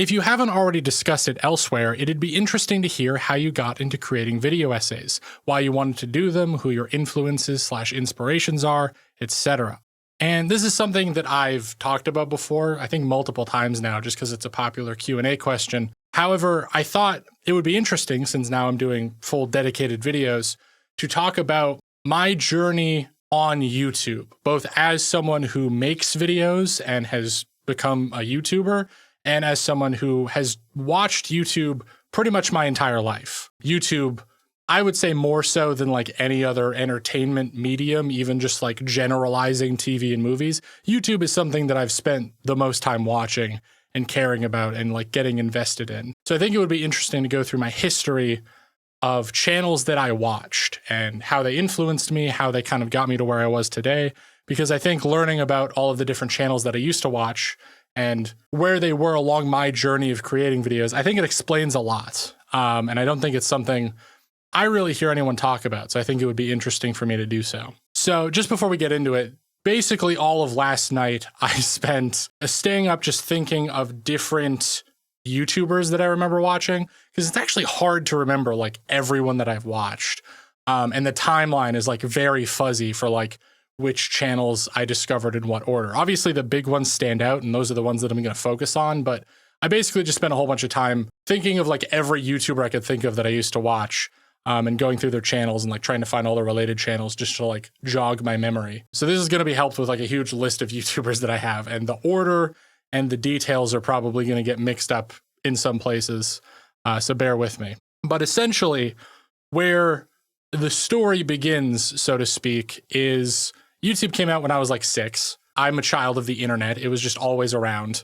If you haven't already discussed it elsewhere, it'd be interesting to hear how you got into creating video essays, why you wanted to do them, who your influences/inspirations are, etc. And this is something that I've talked about before, I think multiple times now, just because it's a popular Q&A question. However, I thought it would be interesting, since now I'm doing full dedicated videos, to talk about my journey on YouTube, both as someone who makes videos and has become a YouTuber, and as someone who has watched YouTube pretty much my entire life. YouTube, I would say more so than like any other entertainment medium, even just like generalizing TV and movies. YouTube is something that I've spent the most time watching and caring about and like getting invested in. So I think it would be interesting to go through my history of channels that I watched and how they influenced me, how they kind of got me to where I was today, because I think learning about all of the different channels that I used to watch and where they were along my journey of creating videos, I think it explains a lot. And I don't think it's something I really hear anyone talk about. So I think it would be interesting for me to do so. So just before we get into it, basically all of last night, I spent staying up just thinking of different YouTubers that I remember watching, because it's actually hard to remember like everyone that I've watched. And the timeline is like very fuzzy for like which channels I discovered in what order. Obviously the big ones stand out and those are the ones that I'm going to focus on, but I basically just spent a whole bunch of time thinking of like every YouTuber I could think of that I used to watch, and going through their channels and like trying to find all the related channels just to like jog my memory. So this is going to be helped with like a huge list of YouTubers that I have, and the order and the details are probably going to get mixed up in some places, so bear with me. But essentially, where the story begins, so to speak, is YouTube came out when I was like 6. I'm a child of the internet. It was just always around.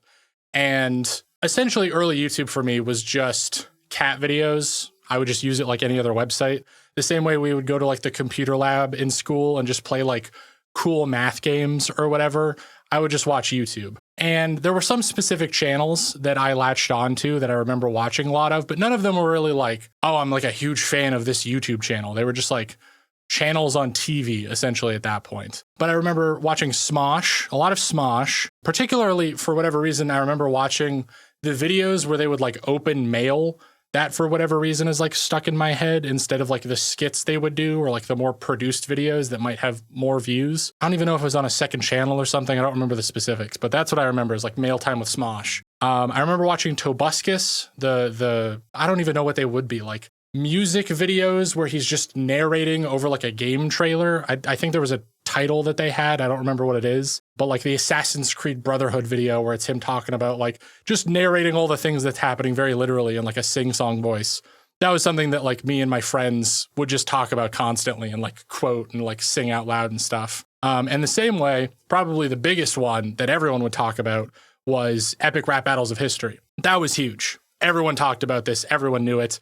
And essentially, early YouTube for me was just cat videos. I would just use it like any other website. The same way we would go to like the computer lab in school and just play like cool math games or whatever, I would just watch YouTube. And there were some specific channels that I latched onto that I remember watching a lot of, but none of them were really like, oh, I'm like a huge fan of this YouTube channel. They were just like channels on TV, essentially, at that point. But I remember watching Smosh, a lot of Smosh, particularly for whatever reason. I remember watching the videos where they would like open mail. That, for whatever reason, is like stuck in my head instead of like the skits they would do or like the more produced videos that might have more views. I don't even know if it was on a second channel or something. I don't remember the specifics, but that's what I remember is like mail time with Smosh. I remember watching Tobuscus, I don't even know what they would be, like music videos where he's just narrating over like a game trailer. I think there was a title that they had. I don't remember what it is, but like the Assassin's Creed Brotherhood video where it's him talking about like just narrating all the things that's happening very literally in like a sing-song voice. That was something that like me and my friends would just talk about constantly and like quote and like sing out loud and stuff. And the same way, probably the biggest one that everyone would talk about was epic rap battles of history. That was huge. Everyone talked about this. Everyone knew it.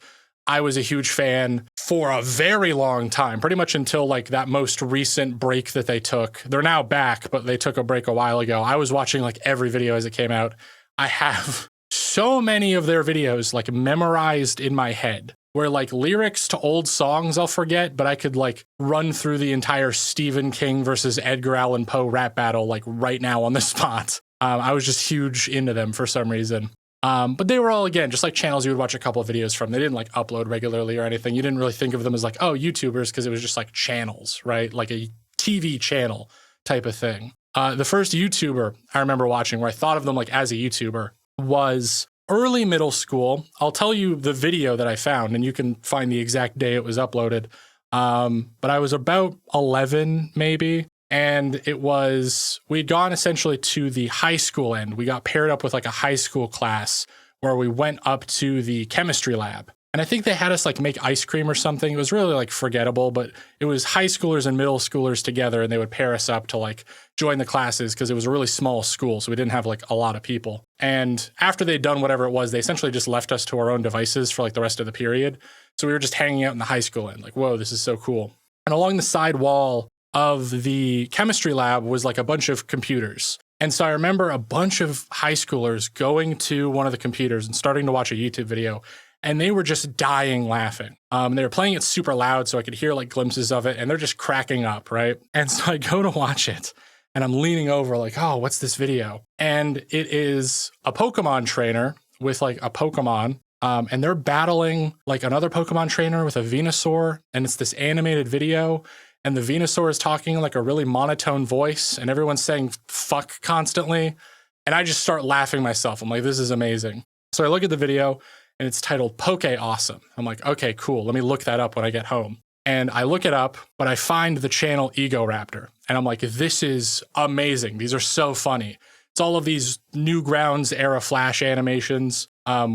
I was a huge fan for a very long time, pretty much until like that most recent break that they took. They're now back, but they took a break a while ago. I was watching like every video as it came out. I have so many of their videos like memorized in my head, where like lyrics to old songs I'll forget, but I could like run through the entire Stephen King versus Edgar Allan Poe rap battle like right now on the spot. I was just huge into them for some reason. But they were all, again, just like channels you would watch a couple of videos from. They didn't like upload regularly or anything. You didn't really think of them as like, oh, YouTubers, because it was just like channels, right? Like a TV channel type of thing. The first YouTuber I remember watching where I thought of them like as a YouTuber was early middle school. I'll tell you the video that I found and you can find the exact day it was uploaded. But I was about 11 maybe. And we'd gone essentially to the high school end. We got paired up with like a high school class where we went up to the chemistry lab. And I think they had us like make ice cream or something. It was really like forgettable, but it was high schoolers and middle schoolers together, and they would pair us up to like join the classes because it was a really small school. So we didn't have like a lot of people. And after they'd done whatever it was, they essentially just left us to our own devices for like the rest of the period. So we were just hanging out in the high school end, like, whoa, this is so cool. And along the side wall of the chemistry lab was like a bunch of computers. And so I remember a bunch of high schoolers going to one of the computers and starting to watch a YouTube video, and they were just dying laughing. They were playing it super loud so I could hear like glimpses of it, and they're just cracking up, right? And so I go to watch it, and I'm leaning over like, oh, what's this video? And it is a Pokemon trainer with like a Pokemon. And they're battling like another Pokemon trainer with a Venusaur, and it's this animated video, and the Venusaur is talking like a really monotone voice, and everyone's saying fuck constantly. And I just start laughing myself. I'm like, this is amazing. So I look at the video and it's titled Poke Awesome. I'm like, okay, cool. Let me look that up when I get home. And I look it up, but I find the channel Egoraptor. And I'm like, this is amazing. These are so funny. It's all of these Newgrounds era Flash animations,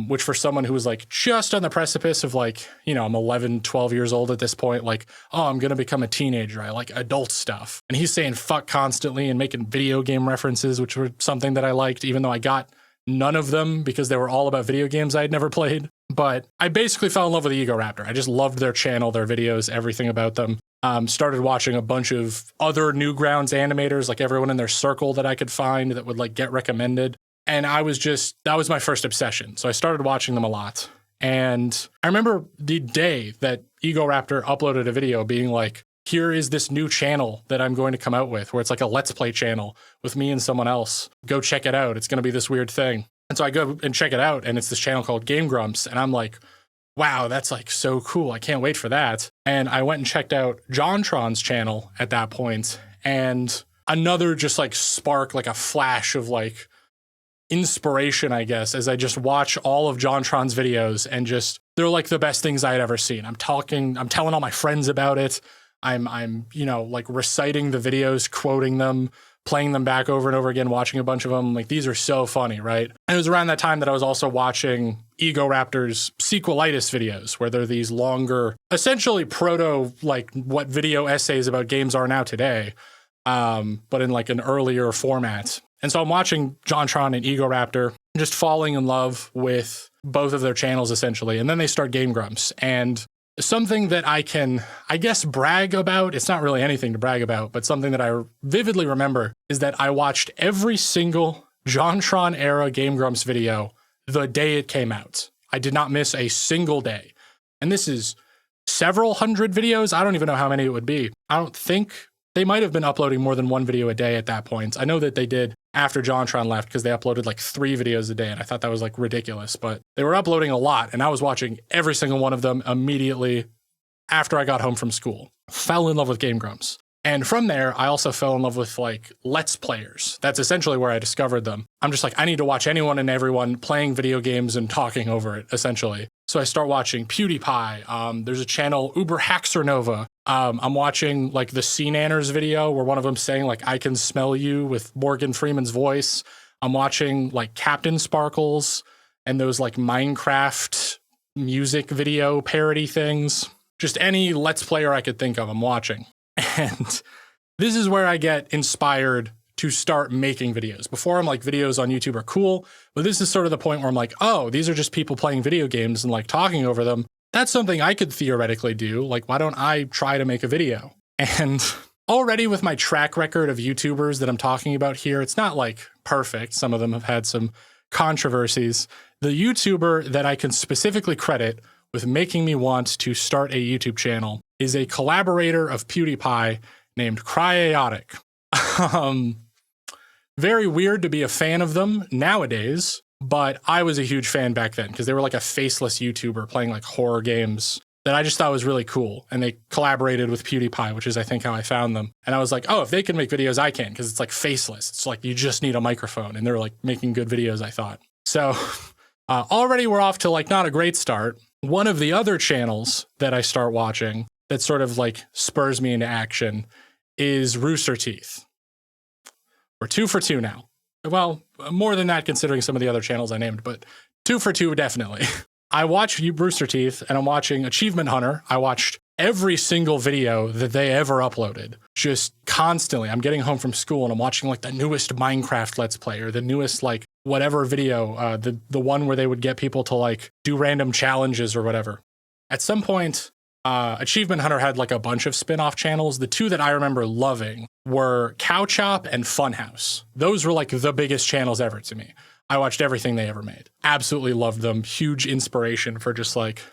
which for someone who was like just on the precipice of like, you know, I'm 11, 12 years old at this point, like, oh, I'm going to become a teenager. I like adult stuff. And he's saying fuck constantly and making video game references, which were something that I liked, even though I got none of them because they were all about video games I had never played. But I basically fell in love with the Egoraptor. I just loved their channel, their videos, everything about them. Started watching a bunch of other Newgrounds animators, like everyone in their circle that I could find that would like get recommended. And I was just, that was my first obsession. So I started watching them a lot. And I remember the day that Egoraptor uploaded a video being like, here is this new channel that I'm going to come out with, where it's like a Let's Play channel with me and someone else. Go check it out. It's going to be this weird thing. And so I go and check it out, and it's this channel called Game Grumps. And I'm like, wow, that's like so cool. I can't wait for that. And I went and checked out JonTron's channel at that point, and another just like spark, like a flash of like inspiration, I guess, as I just watch all of JonTron's videos, and just, they're like the best things I had ever seen. I'm telling all my friends about it. I'm, you know, like reciting the videos, quoting them, playing them back over and over again, watching a bunch of them. Like, these are so funny, right? And it was around that time that I was also watching Egoraptor's sequelitis videos, where they're these longer, essentially proto, like what video essays about games are now today, but in like an earlier format. And so I'm watching JonTron and Egoraptor, just falling in love with both of their channels, essentially. And then they start Game Grumps. And something that I can, I guess, brag about, it's not really anything to brag about, but something that I vividly remember is that I watched every single JonTron era Game Grumps video the day it came out. I did not miss a single day. And this is several hundred videos. I don't even know how many it would be. I don't think they might have been uploading more than one video a day at that point. I know that they did after JonTron left, because they uploaded like 3 videos a day, and I thought that was like ridiculous, but they were uploading a lot, and I was watching every single one of them immediately after I got home from school. Fell in love with Game Grumps. And from there, I also fell in love with like Let's Players. That's essentially where I discovered them. I'm just like, I need to watch anyone and everyone playing video games and talking over it, essentially. So I start watching PewDiePie. There's a channel, Uber Haxernova. I'm watching like the CNanners video where one of them saying like, I can smell you with Morgan Freeman's voice. I'm watching like Captain Sparkles and those like Minecraft music video parody things. Just any Let's Player I could think of, I'm watching. And this is where I get inspired to start making videos. Before, I'm like, videos on YouTube are cool, but this is sort of the point where I'm like, oh, these are just people playing video games and like talking over them. That's something I could theoretically do. Like, why don't I try to make a video? And already with my track record of YouTubers that I'm talking about here, it's not like perfect. Some of them have had some controversies. The YouTuber that I can specifically credit with making me want to start a YouTube channel is a collaborator of PewDiePie named Cryaotic. Very weird to be a fan of them nowadays, but I was a huge fan back then because they were like a faceless YouTuber playing like horror games that I just thought was really cool. And they collaborated with PewDiePie, which is I think how I found them. And I was like, oh, if they can make videos, I can, because it's like faceless. It's like you just need a microphone, and they're like making good videos, I thought. So already we're off to like not a great start. One of the other channels that I start watching that sort of like spurs me into action is Rooster Teeth. We're 2 for 2 now. Well, more than that considering some of the other channels I named, but 2 for 2 definitely. I watch Rooster Teeth, and I'm watching Achievement Hunter. I watched every single video that they ever uploaded, just constantly. I'm getting home from school and I'm watching like the newest Minecraft Let's Play, or the newest like whatever video, the one where they would get people to like do random challenges or whatever. At some point, Achievement Hunter had like a bunch of spin-off channels. The 2 that I remember loving were Cow Chop and Funhouse. Those were like the biggest channels ever to me. I watched everything they ever made. Absolutely loved them. Huge inspiration for just like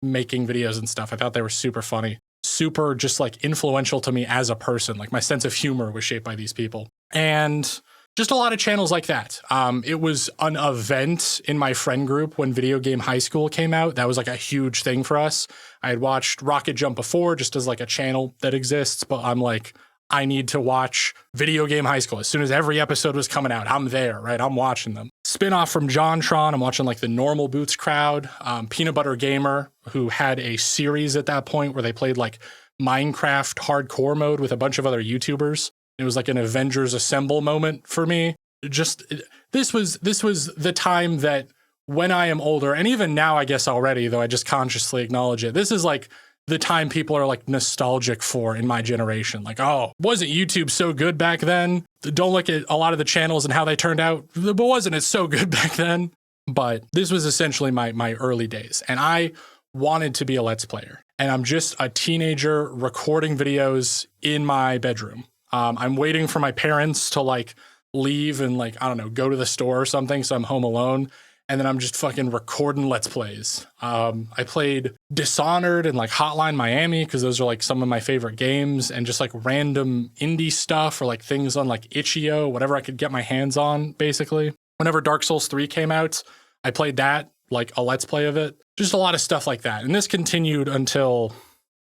making videos and stuff. I thought they were super funny, super just like influential to me as a person. Like my sense of humor was shaped by these people. And just a lot of channels like that. It was an event in my friend group when Video Game High School came out. That was like a huge thing for us. I had watched Rocket Jump before just as like a channel that exists, but I'm like, I need to watch Video Game High School. As soon as every episode was coming out, I'm there, right? I'm watching them. Spin-off from JonTron, I'm watching like the Normal Boots crowd. Peanut Butter Gamer, who had a series at that point where they played like Minecraft hardcore mode with a bunch of other YouTubers. It was like an Avengers Assemble moment for me. This was the time that when I am older, and even now I guess already, though I just consciously acknowledge it, this is like the time people are like nostalgic for in my generation. Like, oh, wasn't YouTube so good back then? Don't look at a lot of the channels and how they turned out, but wasn't it so good back then? But this was essentially my early days, and I wanted to be a Let's Player. And I'm just a teenager recording videos in my bedroom. I'm waiting for my parents to like leave and like, I don't know, go to the store or something. So I'm home alone. And then I'm just fucking recording Let's Plays. I played Dishonored and like Hotline Miami because those are like some of my favorite games, and just like random indie stuff or like things on like itch.io, whatever I could get my hands on, basically. Whenever Dark Souls 3 came out, I played that, like a Let's Play of it. Just a lot of stuff like that. And this continued until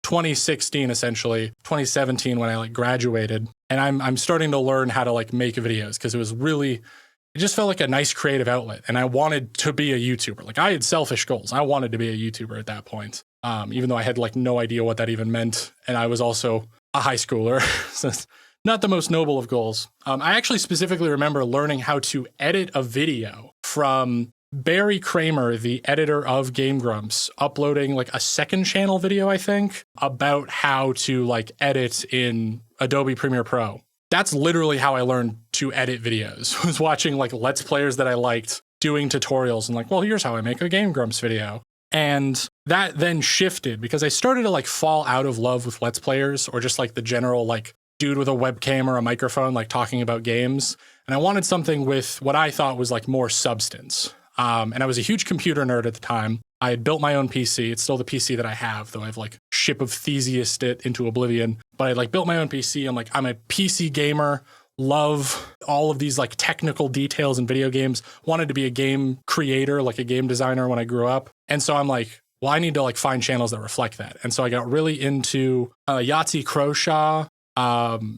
2016, essentially 2017, when I like graduated, and I'm starting to learn how to like make videos because it just felt like a nice creative outlet, and I wanted to be a YouTuber. Like I had selfish goals. I wanted to be a YouTuber at that point, even though I had like no idea what that even meant, and I was also a high schooler, so it's not the most noble of goals. I actually specifically remember learning how to edit a video from Barry Kramer, the editor of Game Grumps, uploading like a second channel video, I think, about how to like edit in Adobe Premiere Pro. That's literally how I learned to edit videos, was watching like Let's Players that I liked doing tutorials and like, well, here's how I make a Game Grumps video. And that then shifted because I started to like fall out of love with Let's Players, or just like the general like dude with a webcam or a microphone like talking about games. And I wanted something with what I thought was like more substance. And I was a huge computer nerd at the time. I had built my own PC. It's still the PC that I have, though I've like Ship of Theseus'd it into oblivion. But I like built my own PC. I'm a PC gamer, love all of these like technical details in video games, wanted to be a game creator, like a game designer when I grew up. And so I'm like, well, I need to like find channels that reflect that. And so I got really into Yahtzee Croshaw.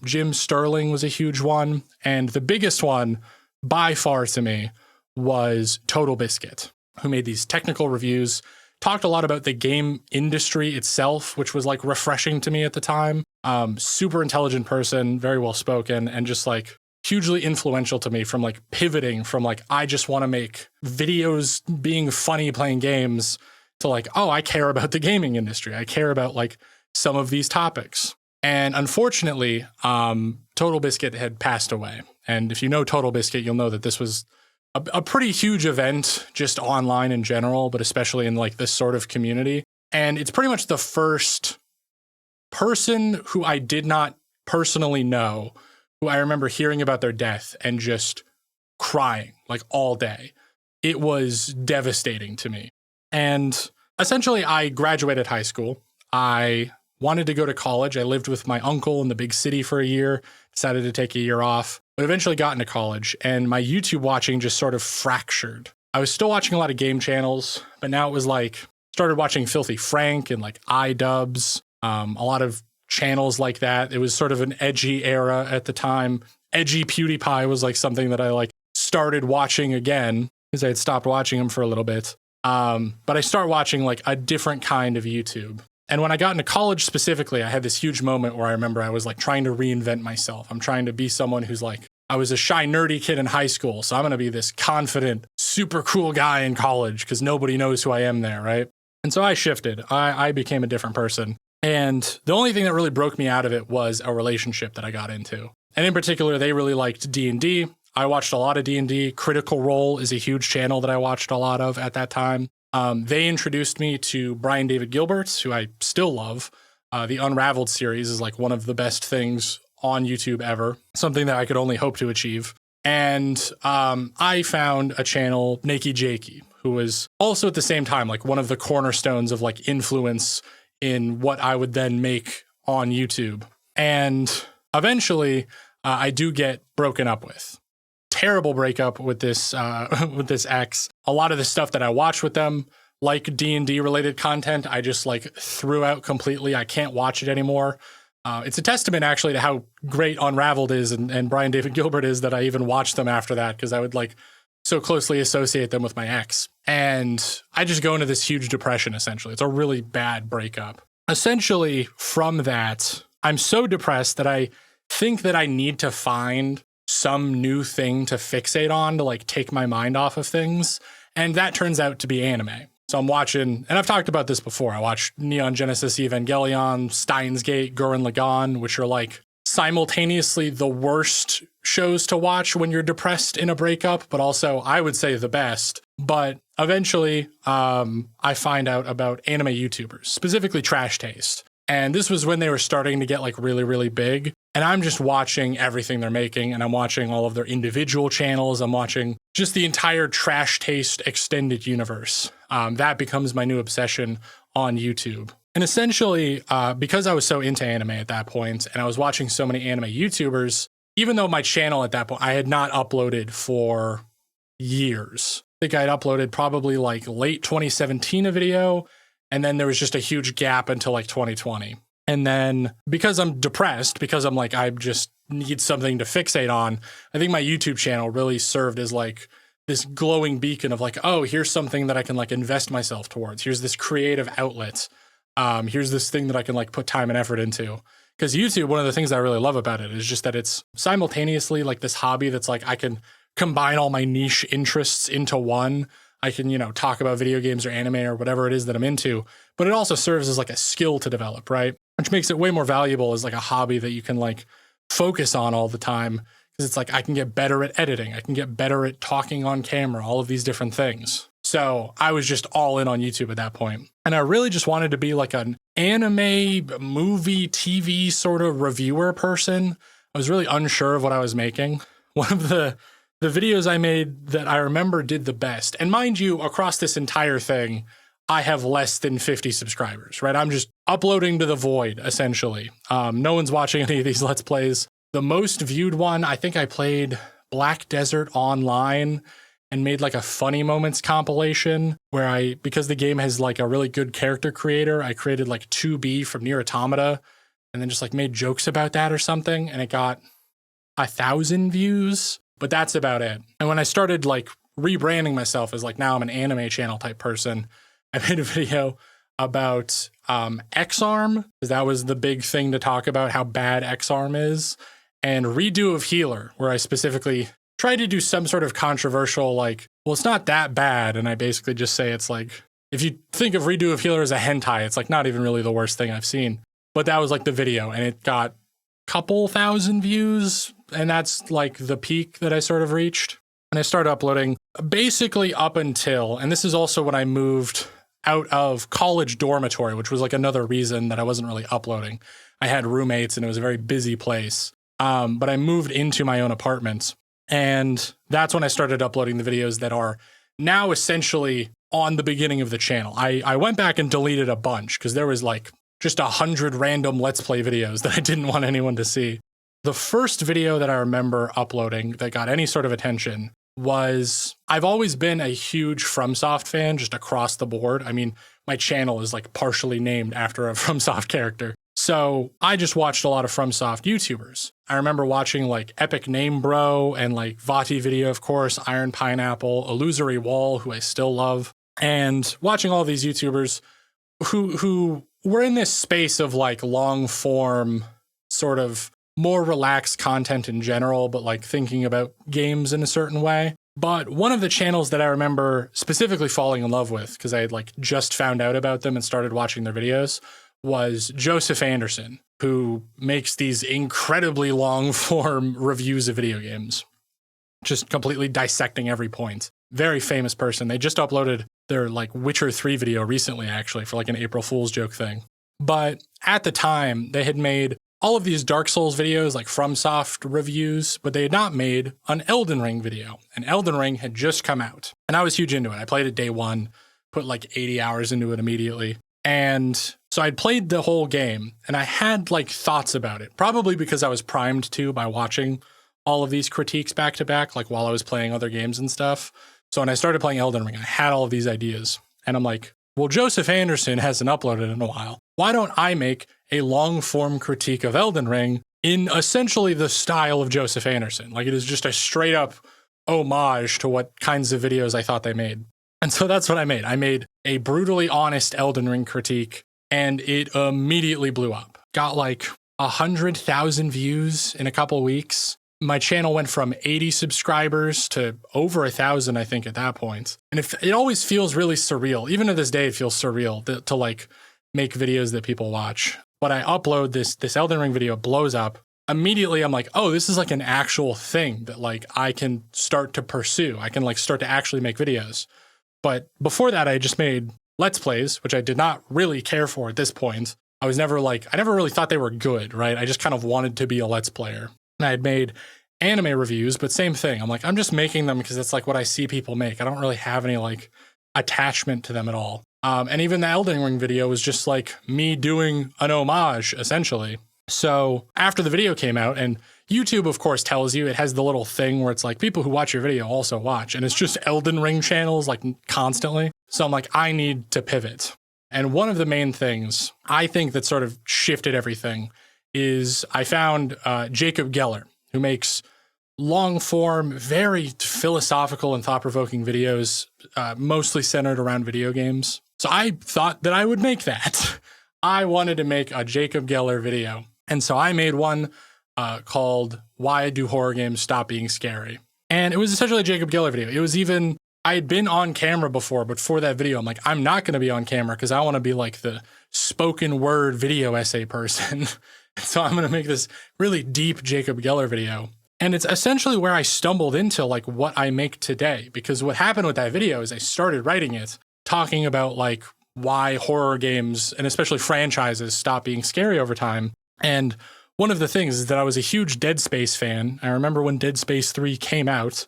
Jim Sterling was a huge one. And the biggest one by far to me was Total Biscuit, who made these technical reviews, talked a lot about the game industry itself, which was like refreshing to me at the time. Super intelligent person, very well spoken, and just like hugely influential to me from like pivoting from like, I just want to make videos being funny playing games, to like, oh, I care about the gaming industry. I care about like some of these topics. And unfortunately, Total Biscuit had passed away. And if you know Total Biscuit, you'll know that this was a pretty huge event just online in general, but especially in like this sort of community. And it's pretty much the first person who I did not personally know, who I remember hearing about their death and just crying like all day. It was devastating to me. And essentially I graduated high school. I wanted to go to college. I lived with my uncle in the big city for a year, decided to take a year off, but eventually got into college, and my YouTube watching just sort of fractured. I was still watching a lot of game channels, but now it was like, started watching Filthy Frank and like iDubbbz, a lot of channels like that. It was sort of an edgy era at the time. Edgy PewDiePie was like something that I like started watching again because I had stopped watching him for a little bit. But I started watching like a different kind of YouTube. And when I got into college specifically, I had this huge moment where I remember I was like trying to reinvent myself. I'm trying to be someone who's like, I was a shy, nerdy kid in high school, so I'm going to be this confident, super cool guy in college because nobody knows who I am there, right? And so I shifted. I became a different person. And the only thing that really broke me out of it was a relationship that I got into. And in particular, they really liked D&D. I watched a lot of D&D. Critical Role is a huge channel that I watched a lot of at that time. They introduced me to Brian David Gilbert, who I still love. The Unraveled series is like one of the best things on YouTube ever, something that I could only hope to achieve. And I found a channel, Nakey Jakey, who was also at the same time like one of the cornerstones of like influence in what I would then make on YouTube. And eventually, I do get broken up with. terrible breakup with this with this ex. A lot of the stuff that I watched with them, like D&D related content, I just like threw out completely. I can't watch it anymore. It's a testament actually to how great Unraveled is and Brian David Gilbert is that I even watched them after that, because I would like so closely associate them with my ex. And I just go into this huge depression, essentially. It's a really bad breakup. Essentially, from that, I'm so depressed that I think that I need to find some new thing to fixate on to like take my mind off of things. And that turns out to be anime. So I'm watching, and I've talked about this before, I watched Neon Genesis Evangelion, Steins Gate, Gurren Lagann, which are like simultaneously the worst shows to watch when you're depressed in a breakup, but also I would say the best. But eventually I find out about anime YouTubers, specifically Trash Taste. And this was when they were starting to get like really, really big. And I'm just watching everything they're making, and I'm watching all of their individual channels. I'm watching just the entire Trash Taste extended universe. That becomes my new obsession on YouTube. And essentially, because I was so into anime at that point, and I was watching so many anime YouTubers, even though my channel at that point, I had not uploaded for years. I think I'd uploaded probably like late 2017 a video, and then there was just a huge gap until like 2020. And then because I'm depressed, because I'm like, I just need something to fixate on, I think my YouTube channel really served as like this glowing beacon of like, oh, here's something that I can like invest myself towards. Here's this creative outlet. Here's this thing that I can like put time and effort into. Because YouTube, one of the things I really love about it is just that it's simultaneously like this hobby that's like, I can combine all my niche interests into one. I can, you know, talk about video games or anime or whatever it is that I'm into, but it also serves as like a skill to develop, right? Which makes it way more valuable as like a hobby that you can like focus on all the time. Because it's like, I can get better at editing. I can get better at talking on camera, all of these different things. So I was just all in on YouTube at that point. And I really just wanted to be like an anime, movie, TV sort of reviewer person. I was really unsure of what I was making. One of the videos I made that I remember did the best, and mind you, across this entire thing, I have less than 50 subscribers, right? I'm just uploading to the void, essentially. No one's watching any of these Let's Plays. The most viewed one, I think I played Black Desert Online and made like a funny moments compilation where because the game has like a really good character creator, I created like 2B from Nier Automata and then just like made jokes about that or something. And it got 1,000 views, but that's about it. And when I started like rebranding myself as like, now I'm an anime channel type person, I made a video about X-Arm, because that was the big thing to talk about, how bad X-Arm is, and Redo of Healer, where I specifically tried to do some sort of controversial, like, well, it's not that bad, and I basically just say it's like, if you think of Redo of Healer as a hentai, it's like not even really the worst thing I've seen. But that was like the video, and it got a couple thousand views, and that's like the peak that I sort of reached. And I started uploading basically up until, and this is also when I moved out of college dormitory, which was like another reason that I wasn't really uploading. I had roommates and it was a very busy place. But I moved into my own apartment, and that's when I started uploading the videos that are now essentially on the beginning of the channel. I went back and deleted a bunch because there was like just 100 random Let's Play videos that I didn't want anyone to see. The first video that I remember uploading that got any sort of attention was, I've always been a huge FromSoft fan just across the board. I mean, my channel is like partially named after a FromSoft character. So I just watched a lot of FromSoft YouTubers. I remember watching like Epic Name Bro and like Vati Video, of course, Iron Pineapple, Illusory Wall, who I still love, and watching all these YouTubers who were in this space of like long form, sort of more relaxed content in general, but like thinking about games in a certain way. But one of the channels that I remember specifically falling in love with, because I had like just found out about them and started watching their videos, was Joseph Anderson, who makes these incredibly long form reviews of video games, just completely dissecting every point. Very famous person. They just uploaded their like Witcher 3 video recently, actually, for like an April Fool's joke thing. But at the time, they had made all of these Dark Souls videos, like FromSoft reviews, but they had not made an Elden Ring video. And Elden Ring had just come out, and I was huge into it. I played it day one, put like 80 hours into it immediately. And so I'd played the whole game, and I had like thoughts about it, probably because I was primed to by watching all of these critiques back to back, like while I was playing other games and stuff. So when I started playing Elden Ring, I had all of these ideas. And I'm like, well, Joseph Anderson hasn't uploaded in a while. Why don't I make a long-form critique of Elden Ring in essentially the style of Joseph Anderson? Like, it is just a straight-up homage to what kinds of videos I thought they made. And so that's what I made. I made a brutally honest Elden Ring critique, and it immediately blew up. Got like 100,000 views in a couple weeks. My channel went from 80 subscribers to over 1,000, I think, at that point. And it always feels really surreal. Even to this day, it feels surreal to like make videos that people watch. But I upload this Elden Ring video, blows up. Immediately, I'm like, oh, this is like an actual thing that like I can start to pursue. I can like start to actually make videos. But before that, I just made Let's Plays, which I did not really care for at this point. I never really thought they were good, right? I just kind of wanted to be a Let's Player. And I had made anime reviews, but same thing. I'm like, I'm just making them because it's like what I see people make. I don't really have any like attachment to them at all. And even the Elden Ring video was just like me doing an homage, essentially. So after the video came out, and YouTube, of course, tells you, it has the little thing where it's like people who watch your video also watch, and it's just Elden Ring channels like constantly. So I'm like, I need to pivot. And one of the main things I think that sort of shifted everything is I found Jacob Geller, who makes long-form, very philosophical and thought-provoking videos, mostly centered around video games. So I thought that I would make that. I wanted to make a Jacob Geller video. And so I made one called Why Do Horror Games Stop Being Scary? And it was essentially a Jacob Geller video. It was even, I had been on camera before, but for that video, I'm like, I'm not going to be on camera because I want to be like the spoken word video essay person. So I'm going to make this really deep Jacob Geller video. And it's essentially where I stumbled into like what I make today, because what happened with that video is I started writing it, talking about like why horror games and especially franchises stop being scary over time. And one of the things is that I was a huge Dead Space fan. I remember when Dead Space 3 came out.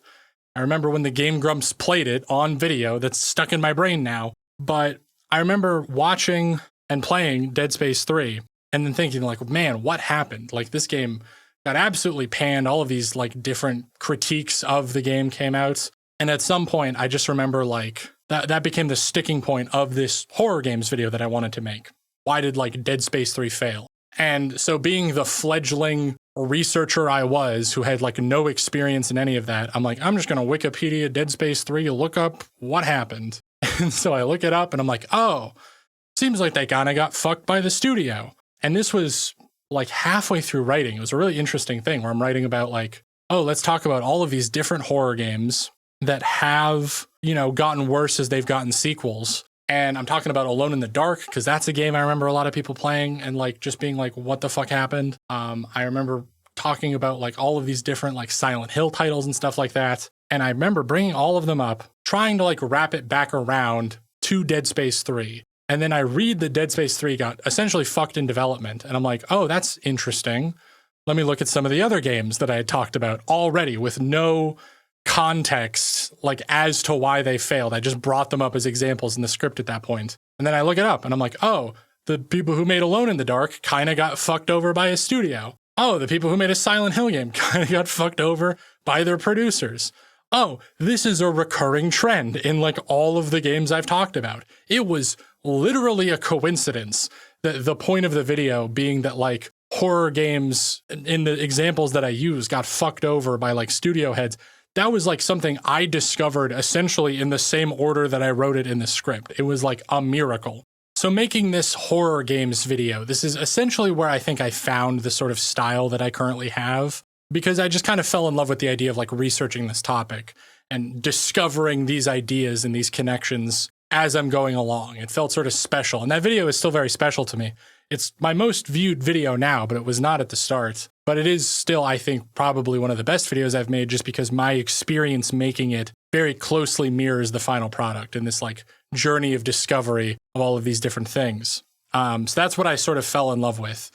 I remember when the Game Grumps played it on video. That's stuck in my brain now. But I remember watching and playing Dead Space 3 and then thinking like, man, what happened? Like this game got absolutely panned. All of these like different critiques of the game came out. And at some point, I just remember like that became the sticking point of this horror games video that I wanted to make. Why did like Dead Space 3 fail? And so being the fledgling researcher I was, who had like no experience in any of that, I'm like, I'm just going to Wikipedia Dead Space 3, look up what happened. And so I look it up and I'm like, oh, seems like they kind of got fucked by the studio. And this was like halfway through writing. It was a really interesting thing where I'm writing about like, oh, let's talk about all of these different horror games that have, you know, gotten worse as they've gotten sequels. And I'm talking about Alone in the Dark, because that's a game I remember a lot of people playing and like just being like, what the fuck happened? I remember talking about like all of these different like Silent Hill titles and stuff like that. And I remember bringing all of them up, trying to like wrap it back around to Dead Space 3. And then I read that Dead Space 3 got essentially fucked in development. And I'm like, oh, that's interesting. Let me look at some of the other games that I had talked about already with no context, like as to why they failed. I just brought them up as examples in the script at that point. And then I look it up and I'm like, oh, the people who made Alone in the Dark kind of got fucked over by a studio. Oh, the people who made a Silent Hill game kind of got fucked over by their producers. Oh, this is a recurring trend in like all of the games I've talked about. It was literally a coincidence that the point of the video being that like horror games in the examples that I use got fucked over by like studio heads. That was like something I discovered essentially in the same order that I wrote it in the script. It was like a miracle. So making this horror games video, this is essentially where I think I found the sort of style that I currently have, because I just kind of fell in love with the idea of like researching this topic and discovering these ideas and these connections as I'm going along. It felt sort of special. And that video is still very special to me. It's my most viewed video now, but it was not at the start. But it is still, I think, probably one of the best videos I've made just because my experience making it very closely mirrors the final product in this like journey of discovery of all of these different things. So that's what I sort of fell in love with.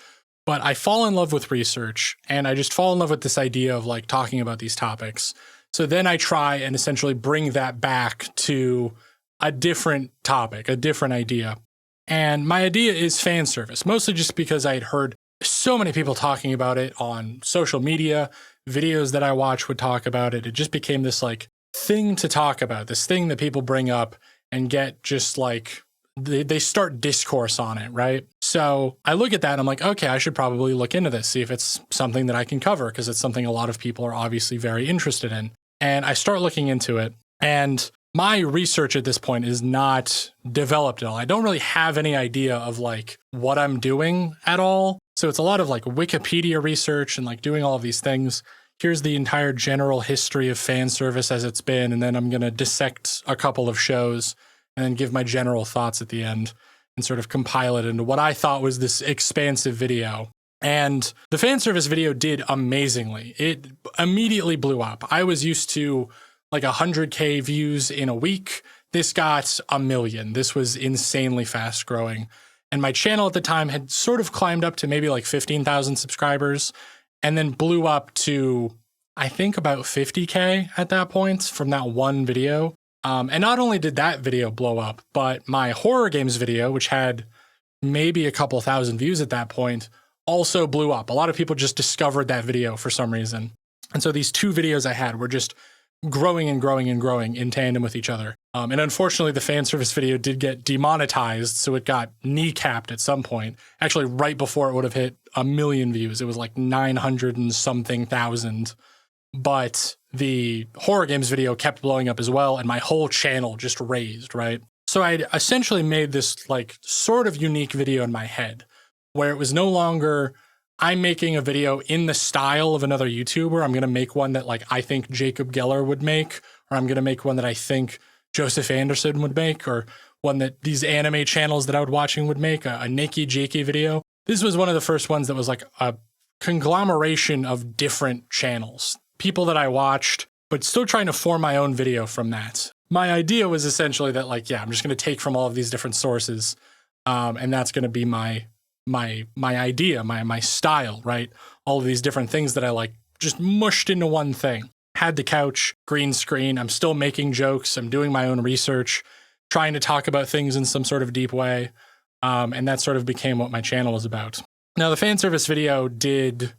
But I fall in love with research and I just fall in love with this idea of like talking about these topics. So then I try and essentially bring that back to a different topic, a different idea. And my idea is fan service, mostly just because I had heard so many people talking about it on social media. Videos that I watch would talk about it. It just became this like thing to talk about, this thing that people bring up and get just like, they start discourse on it, right? So I look at that and I'm like, okay, I should probably look into this, see if it's something that I can cover, because it's something a lot of people are obviously very interested in. And I start looking into it, and my research at this point is not developed at all. I don't really have any idea of like what I'm doing at all. So it's a lot of like Wikipedia research and like doing all of these things. Here's the entire general history of fan service as it's been, and then I'm going to dissect a couple of shows and then give my general thoughts at the end and sort of compile it into what I thought was this expansive video. And the fan service video did amazingly. It immediately blew up. I was used to like 100K views in a week. This got 1 million. This was insanely fast growing. And my channel at the time had sort of climbed up to maybe like 15,000 subscribers and then blew up to, I think, about 50K at that point from that one video. And not only did that video blow up, but my horror games video, which had maybe a couple thousand views at that point, also blew up. A lot of people just discovered that video for some reason. And so these two videos I had were just growing and growing and growing in tandem with each other. And unfortunately, the fan service video did get demonetized, so it got kneecapped at some point. Actually, right before it would have hit 1 million views. It was like 900 and something thousand. But the horror games video kept blowing up as well, and my whole channel just raised, right? So I essentially made this like sort of unique video in my head, where it was no longer I'm making a video in the style of another YouTuber. I'm going to make one that like I think Jacob Geller would make, or I'm going to make one that I think Joseph Anderson would make, or one that these anime channels that I was watching would make, a Nakey Jakey video. This was one of the first ones that was like a conglomeration of different channels, people that I watched, but still trying to form my own video from that. My idea was essentially that like, yeah, I'm just going to take from all of these different sources, and that's going to be my idea, my style, right? All of these different things that I like just mushed into one thing. Had the couch, green screen, I'm still making jokes, I'm doing my own research, trying to talk about things in some sort of deep way, and that sort of became what my channel was about. Now, the fan service video did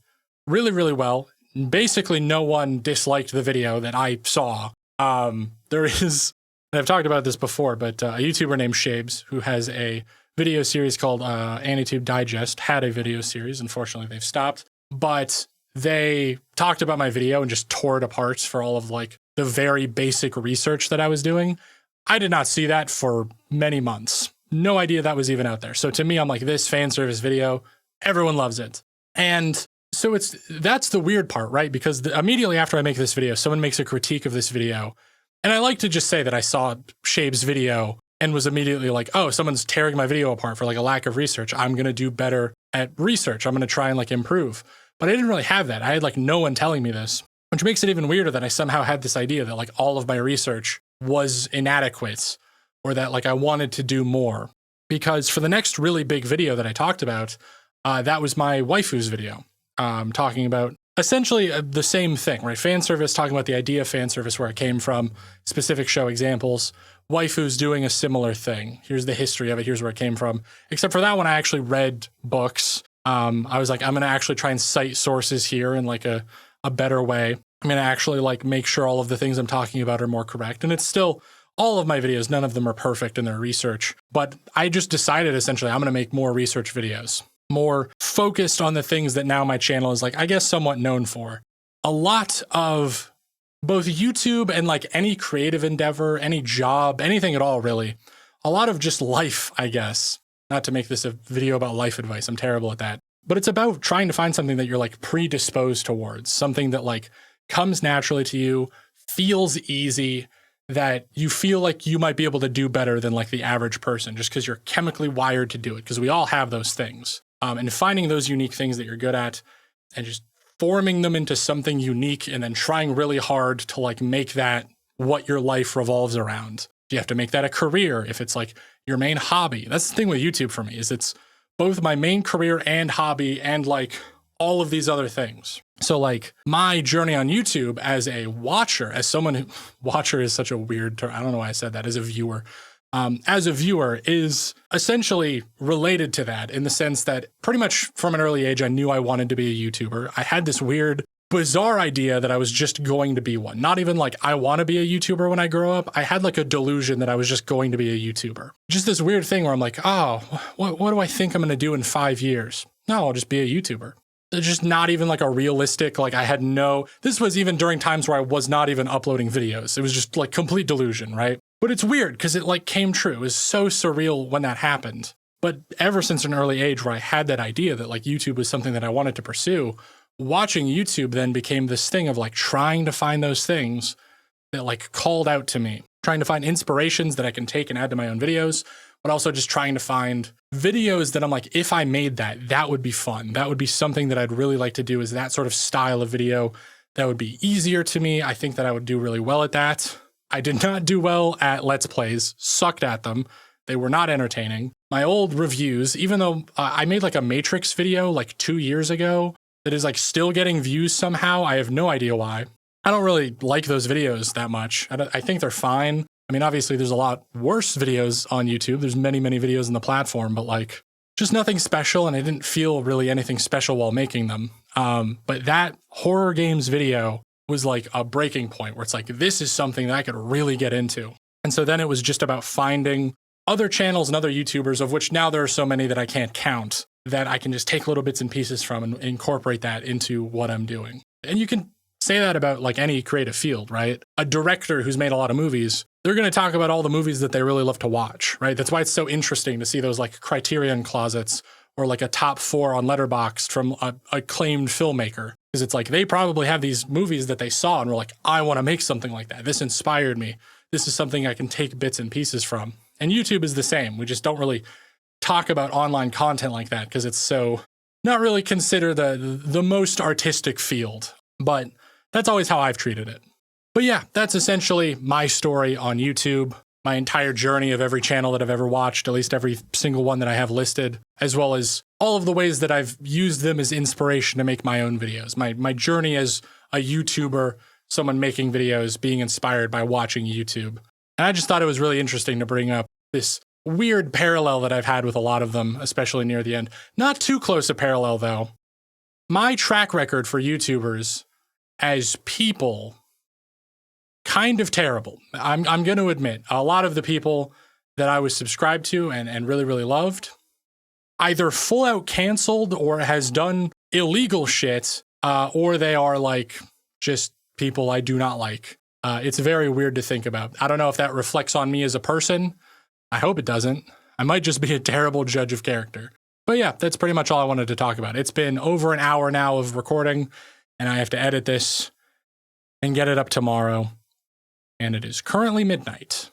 really, really well. Basically, no one disliked the video that I saw. There is, and I've talked about this before, but a YouTuber named Shabes, who has a video series called AniTube Digest, had a video series. Unfortunately, they've stopped. But they talked about my video and just tore it apart for all of like the very basic research that I was doing. I did not see that for many months. No idea that was even out there. So to me, I'm like, this fan service video, everyone loves it. And so that's the weird part, right? Because immediately after I make this video, someone makes a critique of this video. And I like to just say that I saw Shabe's video and was immediately like, oh, someone's tearing my video apart for like a lack of research. I'm going to do better at research. I'm going to try and like improve. But I didn't really have that. I had like no one telling me this, which makes it even weirder that I somehow had this idea that like all of my research was inadequate, or that like I wanted to do more. Because for the next really big video that I talked about, that was my waifus video, talking about essentially the same thing, right? Fan service, talking about the idea of fan service, where it came from, specific show examples. Waifus doing a similar thing. Here's the history of it. Here's where it came from. Except for that one, I actually read books. I was like, I'm going to actually try and cite sources here in like a better way. I'm going to actually like make sure all of the things I'm talking about are more correct. And it's still, all of my videos, none of them are perfect in their research. But I just decided essentially I'm going to make more research videos, more focused on the things that now my channel is like, I guess, somewhat known for. A lot of both YouTube and like any creative endeavor, any job, anything at all, really. A lot of just life, I guess. Not to make this a video about life advice, I'm terrible at that. But it's about trying to find something that you're like predisposed towards, something that like comes naturally to you, feels easy, that you feel like you might be able to do better than like the average person, just because you're chemically wired to do it, because we all have those things. And finding those unique things that you're good at and just forming them into something unique, and then trying really hard to like make that what your life revolves around. You have to make that a career if it's like your main hobby. That's the thing with YouTube for me, is it's both my main career and hobby and like all of these other things. So like my journey on YouTube as a watcher, as someone who, watcher is such a weird term. I don't know why I said that, as a viewer. as a viewer is essentially related to that in the sense that pretty much from an early age, I knew I wanted to be a YouTuber. I had this weird, bizarre idea that I was just going to be one. Not even like I want to be a YouTuber when I grow up. I had like a delusion that I was just going to be a YouTuber. Just this weird thing where I'm like, oh, what do I think I'm going to do in 5 years? No, I'll just be a YouTuber. It's just not even like a realistic, like this was even during times where I was not even uploading videos. It was just like complete delusion, right? But it's weird because it like came true. It was so surreal when that happened. But ever since an early age where I had that idea that like YouTube was something that I wanted to pursue, watching YouTube then became this thing of like trying to find those things that like called out to me, trying to find inspirations that I can take and add to my own videos, but also just trying to find videos that I'm like, if I made that would be fun. That would be something that I'd really like to do, is that sort of style of video that would be easier to me. I think that I would do really well at that. I did not do well at Let's Plays, sucked at them. They were not entertaining. My old reviews, even though I made like a Matrix video like 2 years ago that is like still getting views somehow, I have no idea why. I don't really like those videos that much. I think they're fine. I mean, obviously there's a lot worse videos on YouTube. There's many, many videos on the platform, but like just nothing special. And I didn't feel really anything special while making them. But that horror games video was like a breaking point where it's like, this is something that I could really get into. And so then it was just about finding other channels and other YouTubers, of which now there are so many that I can't count, that I can just take little bits and pieces from and incorporate that into what I'm doing. And you can say that about like any creative field, right? A director who's made a lot of movies, they're going to talk about all the movies that they really love to watch, right? That's why it's so interesting to see those like Criterion closets or like a top 4 on Letterboxd from a acclaimed filmmaker. Because it's like they probably have these movies that they saw and were like, I want to make something like that. This inspired me. This is something I can take bits and pieces from. And YouTube is the same. We just don't really talk about online content like that because it's so not really considered the most artistic field. But that's always how I've treated it. But yeah, that's essentially my story on YouTube, my entire journey of every channel that I've ever watched, at least every single one that I have listed, as well as all of the ways that I've used them as inspiration to make my own videos. My journey as a YouTuber, someone making videos, being inspired by watching YouTube. And I just thought it was really interesting to bring up this weird parallel that I've had with a lot of them, especially near the end. Not too close a parallel, though. My track record for YouTubers as people, kind of terrible. I'm going to admit, a lot of the people that I was subscribed to and really, really loved, either full out canceled or has done illegal shit, or they are like just people I do not like. It's very weird to think about. I don't know if that reflects on me as a person. I hope it doesn't. I might just be a terrible judge of character. But yeah, that's pretty much all I wanted to talk about. It's been over an hour now of recording, and I have to edit this and get it up tomorrow. And it is currently midnight.